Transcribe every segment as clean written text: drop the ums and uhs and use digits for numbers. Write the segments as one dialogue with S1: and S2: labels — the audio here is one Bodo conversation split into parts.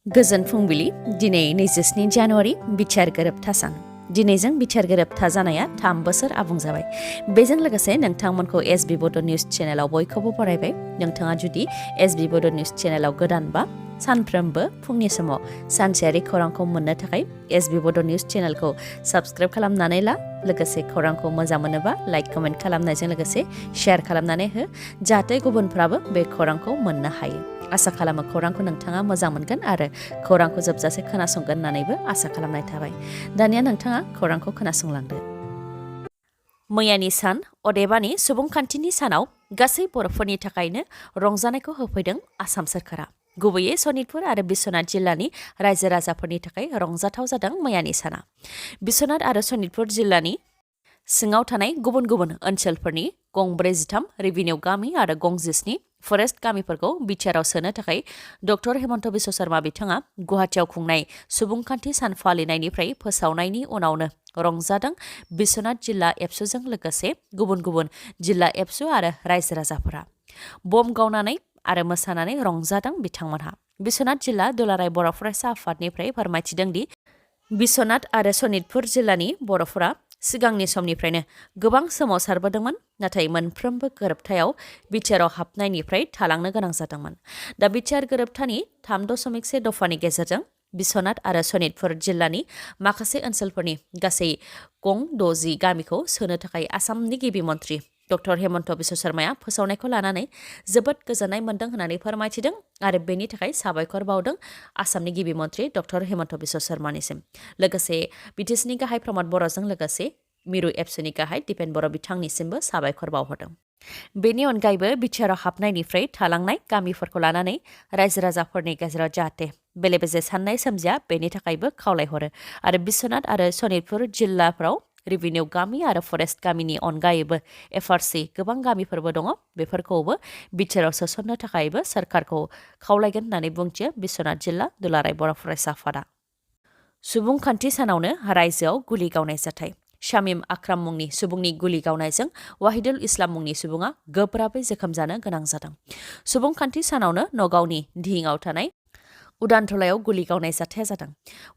S1: गोजोन फुंबिलि दिनै 27 जानुवारि बिटिआर गोरोबथा सान। दिनैजों बिटिआर गोरोबथा जानाया 3 बोसोर आबुं जाबाय। बेजों लोगोसे नोंथांमोनखौ एसबी बड' निउज चेनेलाव बयखौबो बरायबाय। नोंथाङा जुदि एसबी बड' निउज चेनेलाव गोदानबा सानफ्रोमबो फुंनि समाव सानसेयारि खौरांखौ मोननो थाखाय एसबी बड' निउज चेनेलखौ साबस्क्राइब खालामनानै ला। लोगोसे खौरांखौ मोजां मोनोबा लाइक कमेन्ट खालामनायजों लोगोसे शेयार खालामनानै हो, जाहाथे गुबुनफ्राबो बे खौरांखौ मोननो हायो। आसा खालामो खौरांखौ नोंथाङा मोजां मोनगोन आरो खौरांखौ जोबजासे खोनासंगोन होननानैबो आसा खालामनाय थाबाय। दानिया नोंथाङा खौरांखौ खोनासंलांदो। मैयानि सान अदेबानि सुबुंखान्थिनि सानाव गासै बर'फोरनि थाखायनो रंजानायखौ होफैदों आसाम सोरखारा। गुबैयै सनितपुर आरो बिश्वनाथ जिल्लानि रायजो राजाफोरनि थाखाय रंजाथाव जादों मैयानि साना। बिश्वनाथ आरो सनितपुर जिल्लानि सिङाव थानाय गुबुन गुबुन ओनसोलफोरनि गं 43 रेभिनिउ गामि आरो गं 19 फरेस्ट गामिफोरखौ बिटिआरआव सोनो थाखाय डक्टर हेमन्त बिश्व शर्मा बिथाङा गुवाहाटियाव खुंनाय सुबुंखान्थि सान फालिनायनिफ्राय फोसावनायनि उनावनो रंजादों बिश्वनाथ जिल्ला एबसुजों लोगोसे गुबुन गुबुन जिल्ला एबसु आरो रायजो राजाफोरा। बम गावनानै आरो मोसानानै रंजादों बिथांमोनहा। बिश्वनाथ जिल्ला दुलाराय बर' फरायसा आफादनिफ्राय फोरमायथिदों दि बिश्वनाथ आरो सनितपुर जिल्लानि बर'फोरा सिगांनि समनिफ्रायनो गोबां सोमावसारबोदोंमोन, नाथाय मोनफ्रोमबो गोरोबथायाव बिटिआरआव हाबनायनिफ्राय थालांनो गोनां जादोंमोन। दा बिटिआर गोरोबथानि 3.1 दफानि गेजेरजों बिश्वनाथ आरो सनितपुर जिल्लानि माखासे ओनसोलफोरनि गासै गं 60 गामिखौ सोनो थाखाय आसामनि गिबि मन्थ्रि डक्टर हेमन्त बिश्व शर्माया फोसावनायखौ लानानै जोबोद गोजोननाय मोन्दों होननानै फोरमायथिदों आरो बेनि थाखाय साबायखर बावदों आसामनि गिबि मन्थ्रि डक्टर हेमन्त बिश्व शर्मानिसिम। लोगोसे बिटिसिनि गाहाय प्रमद बर'जों लोगोसे मिरु एबसुनि गाहाय दिपेन बर' बिथांनिसिमबो साबायखर बावहरदों। बेनि अनगायैबो बिटिआरआव हाबनायनिफ्राय थालांनाय गामिफोरखौ लानानै रायजो राजाफोरनि गेजेराव जाहाथे बेले बेजे साननाय सोमजिया बेनि थाखायबो खावलायहरो आरो बिश्वनाथ आरो सनितपुर जिल्लाफ्राव रेभिनिउ गामि आरो फरेस्ट गामिनि अनगायैबो एफआरसि गोबां गामिफोरबो दङ, बेफोरखौबो बिटिआरआव सोसननो थाखायबो सोरखारखौ खावलायगोन होननानै बुंथियो बिश्वनाथ जिल्ला दुलाराय बर' फरायसा आफादा। सुबुंखान्थि सानावनो रायजोआव गुलि गावनाय जाथाय। शामिम आक्राम मुंनि सुबुंनि गुलि गावनायजों वाहिदुल इस्लाम मुंनि सुबुङा गोब्राबै जोखोम जानो गोनां जादों। सुबुंखान्थि सानावनो नगावनि दिहिङाव थानाय उदानथलायाव गुलि गावनाय जाथाया जादों।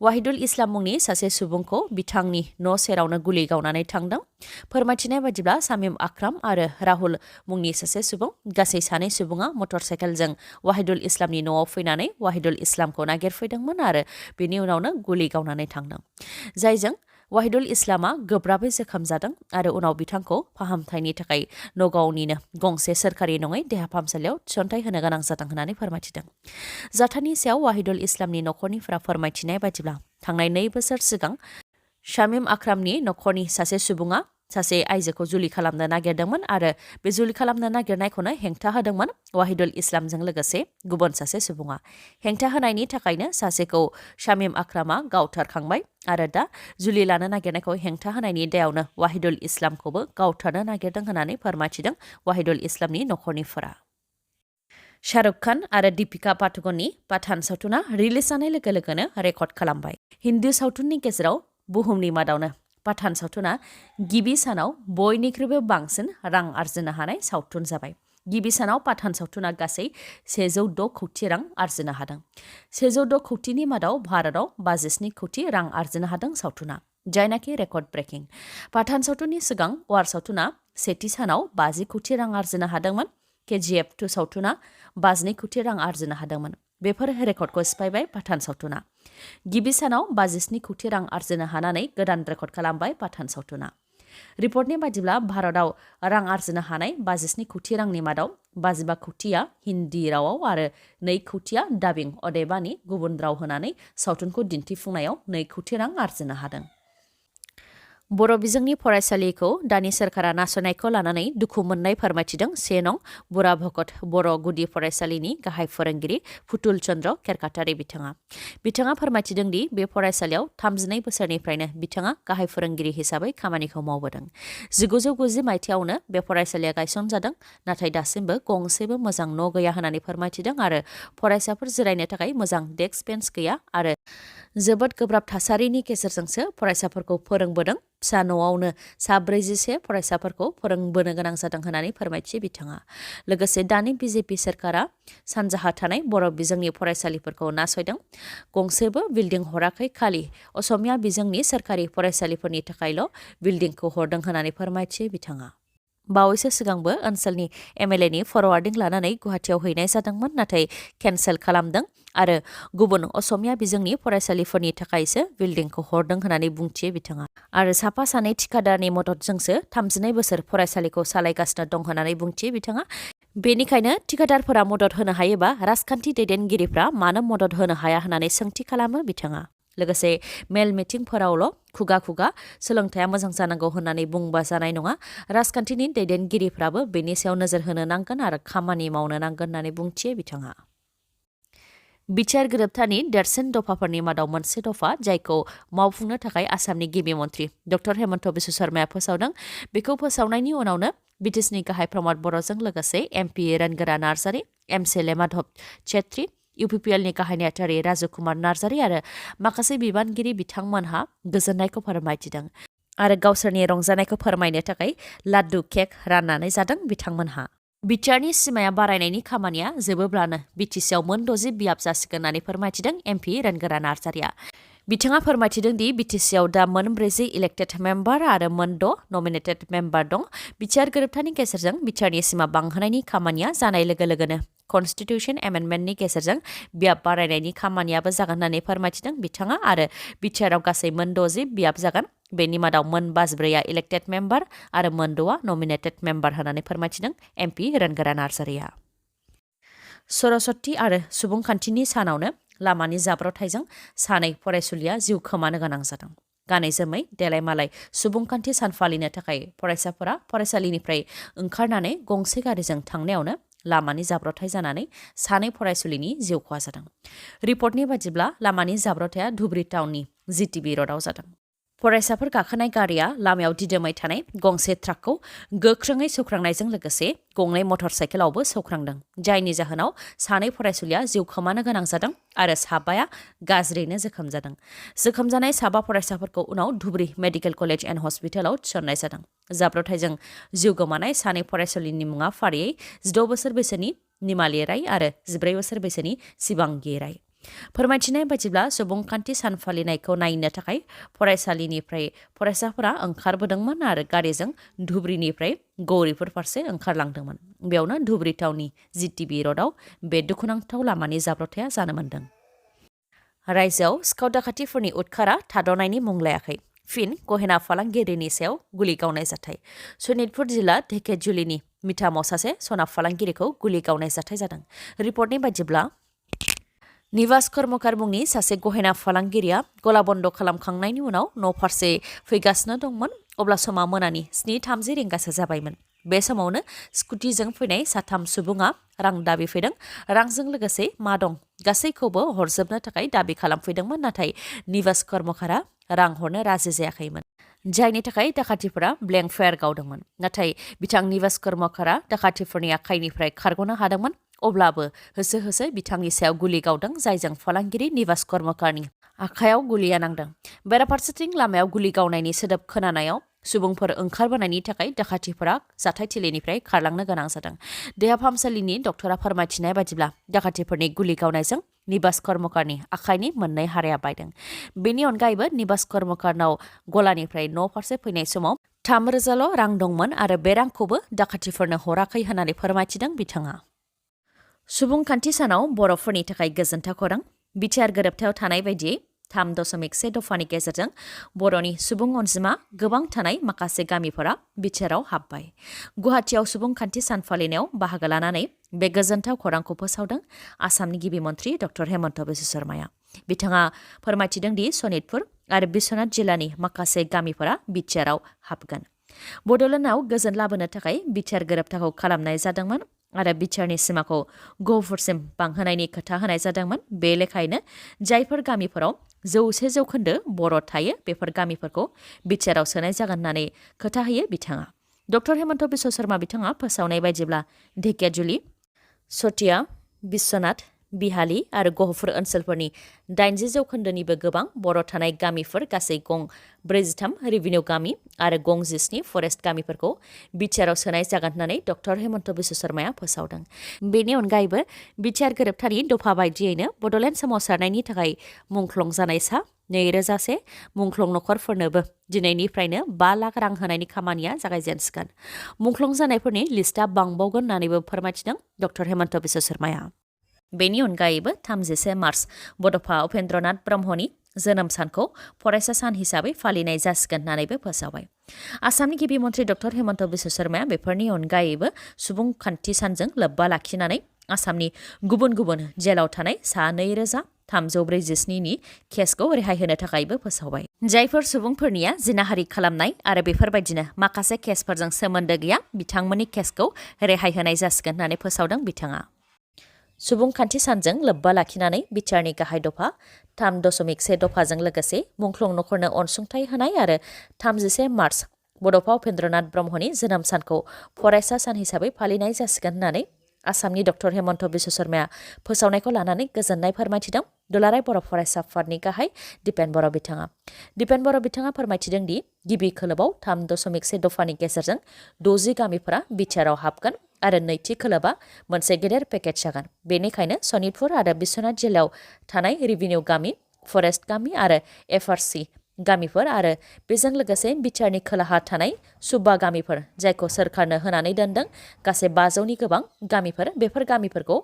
S1: वाहिदुल इस्लाम मुंनि सासे सुबुंखौ बिथांनि न' सेरावनो गुलि गावनानै थांदों। फोरमायथिनाय बायदिब्ला शामिम आक्राम आरो राहुल मुंनि सासे सुबुं, गासै 2 सुबुङा मटर साइकेलजों वाहिदुल इस्लामनि न'आव फैनानै वाहिदुल इस्लामखौ नागिरफैदोंमोन आरो बेनि उनावनो गुलि गावनानै थांदों, जायजों वाहिदुल इस्लामा गोब्राबै जोखोम जादों आरो उनाव बिथांखौ फाहामथायनि थाखाय नगावनिनो गंसे सोरखारि नङै देहा फाहामसालियाव थिसनथाय होनो गोनां जादों होननानै फोरमायथिदों। जाथायनि सायाव वाहिदुल इस्लामनि नखरनिफ्रा फोरमायथिनाय बायदिब्ला थांनाय 2 बोसोर सिगां शामिम आक्रामनि नखरनि सासे सुबुङा सासे आइजोखौ जुलि खालामनो नागिरदोंमोन आरो बे जुलि खालामनो नागिरनायखौनो हेंथा होदोंमोन वाहिदुल इस्लामजों लोगोसे गुबुन सासे सुबुङा। हेंथा होनायनि थाखायनो सासेखौ शामिम आक्रामा गावथारखांबाय आरो दा जुलि लानो नागिरनायखौ हेंथा होनायनि दायावनो वाहिदुल इस्लामखौबो गावथारनो नागिरदों होननानै फोरमायथिदों वाहिदुल इस्लामनि नखरनिफोरा। शाहरुख खान आरो दीपिका पादुकणनि पाठान सावथुना रिलिज जानाय लोगो लोगोनो रेकर्ड खालामबाय। हिन्दी सावथुननि गेजेराव बुहुमनि मादावनो पाठान सावथुना गिबि सानाव बयनिख्रुइबो बांसिन रां आरजिनो हानाय सावथुन जाबाय। गिबि सानाव पाठान सावथुना गासै 106 कौटि रां आरजिनो हादों। 106 कौटिनि मादाव भारताव 57 कौटि रां आरजिनो हादों सावथुना, जायनाखि रेकर्ड ब्रेकिं। पाठान सावथुननि सिगां वार सावथुना सेथि सानाव 50 कौटि रां आरजिनो हादोंमोन। KGF 2 सावथुना 52 कौटि रां आरजिनो हादोंमोन। बेफोर रेकर्डखौ सिफायबाय पाठान सावथुना। गिबि सानाव 57 कौटि रां आरजिनो हानानै गोदान रेकर्ड खालामबाय पाठान सावथुना। रिपर्टनि बायदिब्ला भारताव रां आरजिनो हानाय 57 कौटि रांनि मादाव 55 कौटिया हिन्दी रावाव आरो 2 कौटिया डाबिं अदेबानि गुबुन राव होनानै सावथुनखौ दिन्थिफुंनायाव 2 कौटि रां आरजिनो हादों। बर' बिजोंनि फरायसालिखौ दानि सोरखारा नासयनायखौ लानानै दुखु मोननाय फोरमायथिदों 1 नं बुरा भकत बर' गुदि फरायसालिनि गाहाय फोरोंगिरि फुटुल चन्द्र केरकाटारि बिथाङा फोरमायथिदों दि बे फरायसालियाव 32 बोसोरनिफ्रायनो बिथाङा गाहाय फोरोंगिरि हिसाबै खामानिखौ मावबोदों। 1990 मायथाइयावनो बे फरायसालिया गायसनजादों, नाथाय दासिमबो गंसेबो मोजां न' गैया होननानै फोरमायथिदों आरो फरायसाफोर जिरायनो थाखाय मोजां डेस्क बेन्च गैया आरो जोबोद गोब्राब थासारिनि गेजेरजोंसो फरायसाफोरखौ फोरोंबोदों। फिसा न'आवनो सा 41 फरायसाफोरखौ फोरोंबोनो गोनां जादों होननानै फोरमायथि बिथाङा। लोगोसे दानि बिजेपि सोरखारा सानजाहा थानाय बर' बिजोंनि फरायसालिफोरखौ नासयदों। गंसेबो बिल्डिं हराखै, खालि असमिया बिजोंनि सोरखारि फरायसालिफोरनि थाखायल' बिल्डिंखौ हरदों होननानै फोरमायथि बिथाङा। बावैसो सिगांबो ओनसोलनि एमएलएनि फरवार्डिं लानानै गुवाहाटियाव हैनाय जादोंमोन, नाथाय केन्सेल खालामदों आरो गुबुन असमिया बिजोंनि फरायसालिफोरनि थाखायसो बिल्डिंखौ हरदों होननानै बुंथियो बिथाङा। आरो साफा सानै थिकादारनि मददजोंसो 32 बोसोर फरायसालिखौ सालायगासिनो दं होननानै बुंथियो बिथाङा। बेनिखायनो थिकादारफोरा मदद होनो हायोबा राजखान्थि दैदेनगिरिफ्रा मानो मदद होनो हाया होननानै सोंथि खालामो बिथाङा। लोगोसे मेल मिटिंफोरावल' खुगा खुगा सोलोंथाइया मोजां जानांगौ होननानै बुंबा जानाय नङा, राजखान्थिनि दैदेनगिरिफ्राबो बेनि सायाव नोजोर होनो नांगोन आरो खामानि मावनो नांगोन होननानै बुंथियो बिथाङा। बिटिआर गोरोबथानि देरसिन दफाफोरनि मादाव मोनसे दफा जायखौ मावफुंनो थाखाय आसामनि गिबि मन्थ्रि डक्टर हेमन्त बिश्व शर्माया फोसावदों। बेखौ फोसावनायनि उनावनो बिटिसिनि गाहाय प्रमद बर'जों लोगोसे एमपि रेनगोरा नार्जारी, एमसिएलए माधव छेत्री, इउपिपिएलनि गाहाय नेहाथारि राजु कुमार नार्जारी आरो माखासे बिबानगिरि बिथांमोनहा गोजोननायखौ फोरमायथिदों आरो गावसोरनि रंजानायखौ फोरमायनो थाखाय लाड्डु केक राननानै जादों बिथांमोनहा। बिटिआरनि सिमाया बारायनायनि खामानिया जोबोब्लानो बिटिसिआव मोन 60 बियाब जासिगोन होननानै फोरमायथिदों एमपि रेनगोरा नार्जारीया। बिथाङा फोरमायथिदों दि बिटिसिआव दा मोन 40 इलेक्टेड मेम्बार आरो मोन 6 नमिनेटेड मेम्बार दं। बिटिआर गोरोबथानि गेजेरजों बिटिआरनि सिमा बांहोनायनि खामानिया जानाय लोगो लोगोनो कनस्टिटिउसन एमेन्डमेन्टनि गेजेरजों बियाब बारायनायनि खामानियाबो जागोन होननानै फोरमायथिदों बिथाङा आरो बिटिआरआव गासै मोन 60 बियाब जागोन। बेनि मादाव मोन 54आ इलेक्टेड मेम्बार आरो मोन 6आ नमिनेटेड मेम्बार होननानै फोरमायथिदों एमपि रेनगोरा नार्जारीया। सरस्वती आरो सुबुंखान्थिनि सानावनो लामानि जाब्रबथायजों सानै फरायसुलिया जिउ खोमानो गोनां जादों। गानै जोमै देलाय मालाय सुबुंखान्थि सान फालिनो थाखाय फरायसाफोरा फरायसालिनिफ्राय ओंखारनानै गंसे गारिजों थांनायावनो लामानि जाब्रबथाय जानानै सानै फरायसुलिनि जिउ खहा जादों। रिपर्टनि बादिब्ला लामानि जाब्रबथाया धुब्री टाउननि जिटिबि र'डआव जादों। फरायसाफोर गाखोनाय गारिया लामायाव दिदोमै थानाय गंसे ट्राकखौ गोख्रोङै सौख्रांनायजों लोगोसे गंनै मटर साइकेलावबो सौख्रांदों, जायनि जाहोनाव सानै फरायसुलिया जिउ खोमानो गोनां जादों आरो साबाया गाज्रियैनो जोखोम जादों। जोखोम जानाय साबा फरायसाफोरखौ उनाव धुब्री मेडिकेल कलेज एन्ड हस्पिटालाव थिसननाय जादों। जाब्रबथायजों जिउ गोमानाय सानै फरायसुलिनि मुङा फारियै 16 बोसोर बैसोनि निमाली राय आरो 14 बोसोर बैसोनि शिबांगी राय। फोरमायथिनाय बायदिब्ला सुबुंखान्थि सान फालिनायखौ नायनो थाखाय फरायसालिनिफ्राय फरायसाफोरा ओंखारबोदोंमोन आरो गारिजों धुब्रीनिफ्राय गौरीपुर फारसे ओंखारलांदोंमोन। बेयावनो धुब्री टाउननि जिटिबि र'डआव बे दुखुनांथाव लामानि जाब्रबथाया जानो मोन्दों। रायजोआव सिखाव दाखाथिफोरनि उदखारा थाद'नायनि मुं लायाखै। फिन गहेना फालांगिरिनि सायाव गुलि गावनाय जाथाय। सनितपुर जिल्ला धेकियाजुलिनि मिटामाव सासे सना फालांगिरिखौ गुलि गावनाय जाथाय जादों। रिपर्टनि बायदिब्ला निवास कर्मकार मुंनि सासे गहेना फालांगिरिया गला बन्द खालामखांनायनि उनाव न' फारसे फैगासिनो दंमोन। अब्ला समा मोनानि 7:30 रिंगासो जाबायमोन। बे समावनो स्कुटिजों फैनाय साथाम सुबुङा रां दाबि फैदों। रांजों लोगोसे मा दं गासैखौबो हरजोबनो थाखाय दाबि खालामफैदोंमोन, नाथाय निवास कर्मकारा रां हरनो राजि जायाखैमोन, जायनि थाखाय दाखाथिफोरा ब्लेंक फायार गावदोंमोन। नाथाय बिथां निवास कर्मकारा दाखाथिफोरनि आखाइनिफ्राय खारग'नो हादोंमोन। अब्लाबो होसो होसो बिथांनि सायाव गुलि गावदों, जायजों फालांगिरि निवास कर्मकारनि आखायाव गुलिया नांदों। बेराफारसेथिं लामायाव गुलि गावनायनि सोदोब खोनानायाव सुबुंफोर ओंखारबोनायनि थाखाय दाखाथिफोरा जाथायथिलिनिफ्राय खारलांनो गोनां जादों। देहा फाहामसालिनि डक्टरा फोरमायथिनाय बायदिब्ला दाखाथिफोरनि गुलि गावनायजों निवास कर्मकारनि आखाइनि मोननै हाराया बायदों। बेनि अनगायैबो निवास कर्मकारनाव गलानिफ्राय न' फारसे फैनाय समाव 3,000ल' रां दंमोन आरो बे रांखौबो दाखाथिफोरनो हराखै होननानै फोरमायथिदों बिथाङा। सुबुंखान्थि सानाव बर'फोरनि थाखाय गोजोनथाव खौरां। बिटिआर गोरोबथायाव थानाय बायदियै 3.1 दफानि गेजेरजों बर'नि सुबुं अनजिमा गोबां थानाय माखासे गामिफोरा बिटिआरआव हाबबाय। गुवाहाटियाव सुबुंखान्थि सान फालिनायाव बाहागो लानानै बे गोजोनथाव खौरांखौ फोसावदों आसामनि गिबि मन्थ्रि डक्टर हेमन्त बिश्व शर्माया। बिथाङा फोरमायथिदों दि सनितपुर आरो बिश्वनाथ जिल्लानि माखासे गामिफोरा बिटिआरआव हाबगोन। बड'लेण्डआव गोजोन लाबोनो थाखाय बिटिआर गोरोबथाखौ खालामनाय जादोंमोन आरो बिटिआरनि सिमाखौ गहपुरसिम बांहोनायनि खोथा होनाय जादोंमोन। बे लेखायैनो जायफोर गामिफोराव 100% बर' थायो बेफोर गामिफोरखौ बिटिआरआव सोनाय जागोन होननानै खोथा होयो बिथाङा। डक्टर हेमन्त बिश्व शर्मा बिथाङा फोसावनाय बायदिब्ला धेकियाजुलि, सटिया, बिश्वनाथ, बिहाली आरो गहपुर ओनसोलफोरनि 80 जौखोन्दोनिबो गोबां बर' थानाय गामिफोर गासै गं 43 रेभिनिउ गामि आरो गं 17 फरेस्ट गामिफोरखौ बिटिआरआव सोनाय जागोन होननानै डक्टर हेमन्त बिश्व शर्माया फोसावदों। बेनि अनगायैबो बिटिआर गोरोबथानि दफा बायदियैनो बड'लेण्ड सोमावसारनायनि थाखाय मुंख्लं जानाय सा 2000 मुंख्लं नखरफोरनोबो दिनैनिफ्रायनो 5 लाख रां होनायनि खामानिया जागायजेनसिगोन। मुंख्लं जानायफोरनि लिस्टआ बांबावगोन होननानैबो फोरमायथिदों डक्टर हेमन्त बिश्व शर्माया। बेनि अनगायैबो 31 मार्च बड'फा उपेन्द्रनाथ ब्रह्मनि जोनोम सानखौ फरायसा सान हिसाबै फालिनाय जासिगोन होननानैबो फोसावबाय। आसामनि गिबि मन्थ्रि डक्टर हेमन्त बिश्व शर्माया बेफोरनि अनगायैबो सुबुंखान्थि सानजों लोब्बा लाखिनानै आसामनि गुबुन गुबुन जेलाव थानाय सा 2347 नि केसखौ रेहाय होनो थाखायबो फोसावबाय। जायफोर सुबुंफोरनिया जिनाहारि खालामनाय आरो बेफोरबायदिनो माखासे केसफोरजों सोमोन्दो गैया बिथांमोननि केसखौ रेहाय होनाय जासिगोन होननानै फोसावदों बिथाङा। सुबुंखान्थि सानजों लोब्बा लाखिनानै बिटिआरनि गाहाय दफा 3.1 दफाजों लोगोसे मुंख्लं नखरनो अनसुंथाइ होनाय आरो 31 मार्च बड'फा उपेन्द्रनाथ ब्रह्मनि जोनोम सानखौ फरायसा सान हिसाबै फालिनाय जासिगोन होननानै आसामनि डक्टर हेमन्त बिश्व शर्माया फोसावनायखौ लानानै गोजोननाय फोरमायथिदों दुलाराय बर' फरायसा आफादनि गाहाय दिपेन बर' बिथाङा। दिपेन बर' बिथाङा फोरमायथिदों दि गिबि खोलोबाव 3.1 दफानि गेजेरजों 60 गामिफोरा बिटिआरआव हाबगोन आरो नैथि खोलोबा मोनसे गेदेर पेकेज जागोन। बेनिखायनो सनितपुर आरो बिश्वनाथ जिल्लायाव थानाय रेभिनिउ गामि, फरेस्ट गामि आरो एफआरसि गामिफोर आरो बेजों लोगोसे बिटिआरनि खोलाहा थानाय सुब्बा गामिफोर जायखौ सोरखारनो होनानै दोनदों गासै 500नि गोबां गामिफोर बेफोर गामिफोरखौ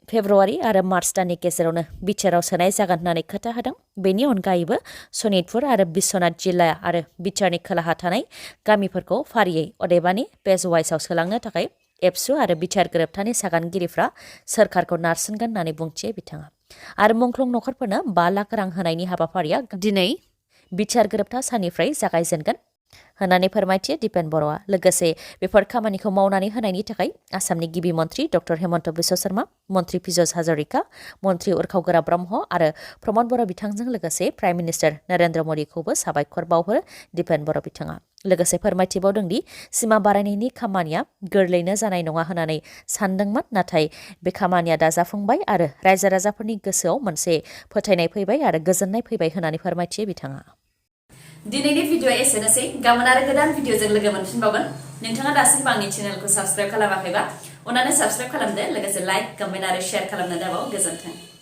S1: फेब्रुवारि आरो मार्च दाननि गेजेरावनो बिटिआरआव सोनाय जागोन होननानै खोथा होदों। बेनि अनगायैबो सनितपुर आरो बिश्वनाथ जिल्ला आरो बिटिआरनि खोलाहा थानाय गामिफोरखौ फारियै अदेबानि पेज वाइसआव सोलांनो थाखाय एबसु आरो बिटिआर गोरोबथानि सागानगिरिफ्रा सोरखारखौ नारसिनगोन होननानै बुंथियो बिथाङा। आरो मुंख्लं नखरफोरनो 5 लाख रां होनायनि हाबाफारिया दिनै बिटिआर गोरोबथा साननिफ्राय जागायजेनगोन होननानै फोरमायथियो दिपेन बर'आ। लोगोसे बेफोर खामानिखौ मावनानै होनायनि थाखाय आसामनि गिबि मन्थ्रि डक्टर हेमन्त बिश्व शर्मा, मन्थ्रि पियुष हाजरिका, मन्थ्रि उरखाव ब्रह्म आरो प्रमद बर' बिथांजों लोगोसे प्राइम मिनिस्टार नरेन्द्र मदिखौबो साबायखर बावहरो दिपेन बर' बिथाङा। लोगोसे फोरमायथिबावदों दि सिमा बारायनायनि खामानिया गोरलैनो जानाय नङा होननानै सानदोंमोन, नाथाय बे खामानिया दा जाफुंबाय आरो रायजो राजाफोरनि गोसोआव मोनसे फोथायनाय फैबाय आरो गोजोननाय फैबाय होननानै फोरमायथियो बिथाङा। दिनैनि भिडिअ'आ एसेनोसै। गाबोन आरो गोदान भिडिअ'जों लोगो मोनफिनबावगोन। नोंथाङा दासिमबो आंनि चेनेलखौ साबस्क्राइब खालामाखैबा अन्नानै साबस्क्राइब खालामदो, लोगोसे लाइक, कमेन्ट आरो शेयार खालामनो दाबाव। गोजोन्थों।